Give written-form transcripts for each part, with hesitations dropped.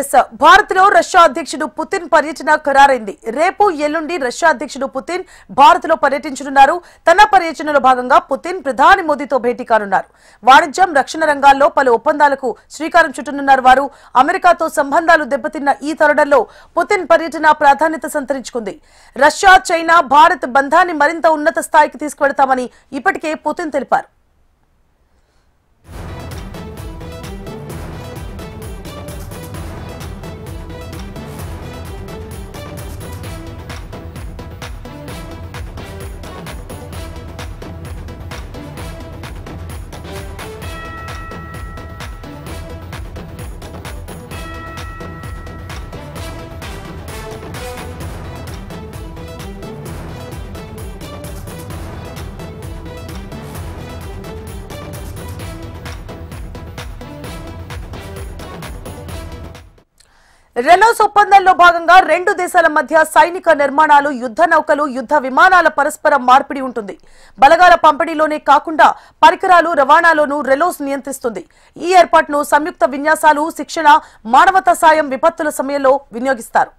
Yes sir, Bharat లో Russia అధ్యక్షుడు Putin పర్యటన ఖరారైంది. రేపు ఎల్లుండి రష్యా అధ్యక్షుడు పుతిన్ భారత్ లో పర్యటించనున్నారు. తన పర్యటనలో భాగంగా పుతిన్ ప్రధాని మోదీతో భేటీ కానున్నారు. వాణిజ్యం, రక్షణ రంగాల్లో పలు ఒప్పందాలకు శ్రీకారం చుట్టనున్నారు. వారు అమెరికాతో సంబంధాలు దెబ్బతిన్న ఈ తరుణంలో పుతిన్ పర్యటన ప్రాధాన్యత సంతరించుకుంది. రష్యా, చైనా, భారత్ బంధాన్ని మరింత ఉన్నత స్థాయికి తీసుకువెడతామని ఇప్పటికే పుతిన్ తెలిపారు. రెనోస్ ఒప్పందంలో భాగంగా రెండు దేశాల మధ్య సైనిక నిర్మాణాలు, యుద్ధ నౌకలు, యుద్ధ విమానాల పరస్పర మార్పిడి ఉంటుంది. బలగాల పంపిణీలోనే కాకుండా పరికరాలు రవాణాలోనూ రెనోస్ నియంత్రిస్తుంది. ఈ ఏర్పాటును సంయుక్త విన్యాసాలు, శిక్షణ, మానవతా సాయం, విపత్తుల సమయంలో వినియోగిస్తారు.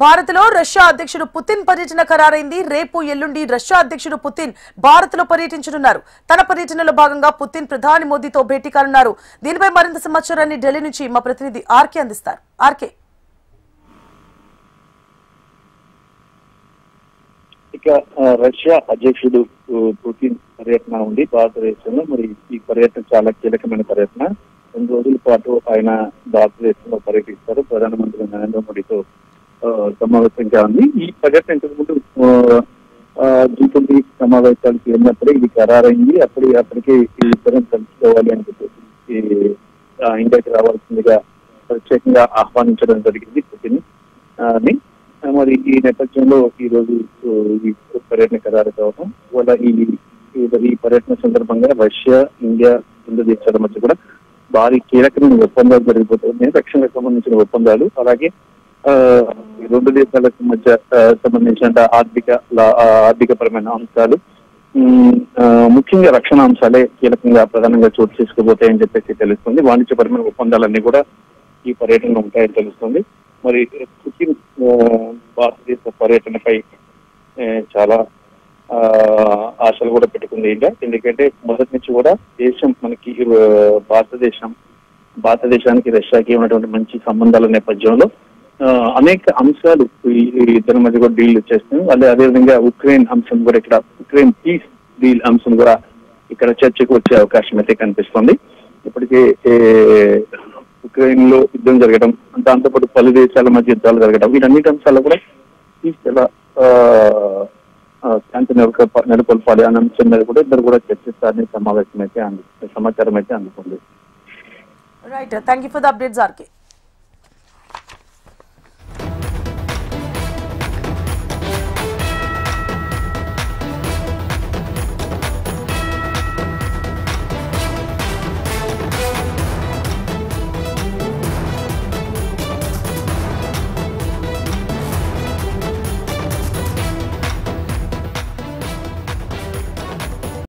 భారత్ లో రష్యా అధ్యక్షుడు పుతిన్ పర్యటన ఖరారైంది. రేపు ఎల్లుండి రష్యా అధ్యక్షుడు పుతిన్ భారత్ లో పర్యటించనున్నారు. తన పర్యటనలో భాగంగా పుతిన్ ప్రధాని మోదీతో భేటీ కానున్నారు. దీనిపై మరింత సమాచారాన్ని ఢిల్లీ నుంచి మా ప్రతినిధి ఆర్కే అందిస్తారు. ఆర్కే, ఇక రష్యా అధ్యక్షుడు పుతిన్ పర్యటన ఉంది భారతదేశంలో. మరి ఈ పర్యటన చాలా కీలకమైన పర్యటన. 2 రోజుల పాటు ఆయన భారతదేశంలో పర్యటిస్తారు. ప్రధానమంత్రి నరేంద్ర మోడీతో సమావేశంగా ఉంది. ఈ పర్యటన ఇంతకుముందు G20 సమావేశానికి వెళ్ళినప్పుడే ఇది ఖరారైంది. అప్పటికే ఈ ఇద్దరం కలుసుకోవాలి అని చెప్పేసి ఇండియాకి రావాల్సిందిగా ప్రత్యేకంగా ఆహ్వానించడం జరిగింది పుతిన్ అని. మరి ఈ నేపథ్యంలో ఈ రోజు ఈ పర్యటన ఖరారు కావడం వల్ల ఈ పర్యటన సందర్భంగా రష్యా, ఇండియా రెండు దేశాల మధ్య కూడా భారీ కీలకమైన ఒప్పందాలు జరిగిపోతున్నాయి. రక్షణకు సంబంధించిన ఒప్పందాలు, అలాగే రెండు దేశాలకు మధ్య సంబంధించిన ఆర్థికపరమైన అంశాలు, ముఖ్యంగా రక్షణ అంశాలే కీలకంగా ప్రధానంగా చోటు చేసుకోబోతాయని చెప్పేసి తెలుస్తుంది. వాణిజ్యపరమైన ఒప్పందాలన్నీ కూడా ఈ పర్యటనలో ఉంటాయని తెలుస్తుంది. మరి పుతిన్ భారతదేశ పర్యటనపై చాలా ఆశలు కూడా పెట్టుకుంది ఇండియా. ఎందుకంటే మొదటి నుంచి కూడా దేశం మనకి భారతదేశానికి రష్యాకి ఉన్నటువంటి మంచి సంబంధాల నేపథ్యంలో అనేక అంశాలు ఇద్దరి మధ్య కూడా డీల్ చేస్తుంది. అదేవిధంగా ఉక్రెయిన్ అంశం కూడా ఉక్రెయిన్ పీస్ డీల్ అంశం కూడా ఇక్కడ చర్చకు వచ్చే అవకాశం అయితే కనిపిస్తుంది. ఇప్పటికే ఉక్రెయిన్ లో యుద్ధం జరగడం, దాంతోపాటు పలు దేశాల మధ్య యుద్ధాలు జరగడం, వీటన్నిటి అంశాలు కూడా ఎలా శాంతి నెలకొల్పాలి అనే అంశం మీద కూడా ఇద్దరు కూడా చర్చిస్తారని సమాచారం అయితే అందుకుంది. Right, thank you for the updates RK.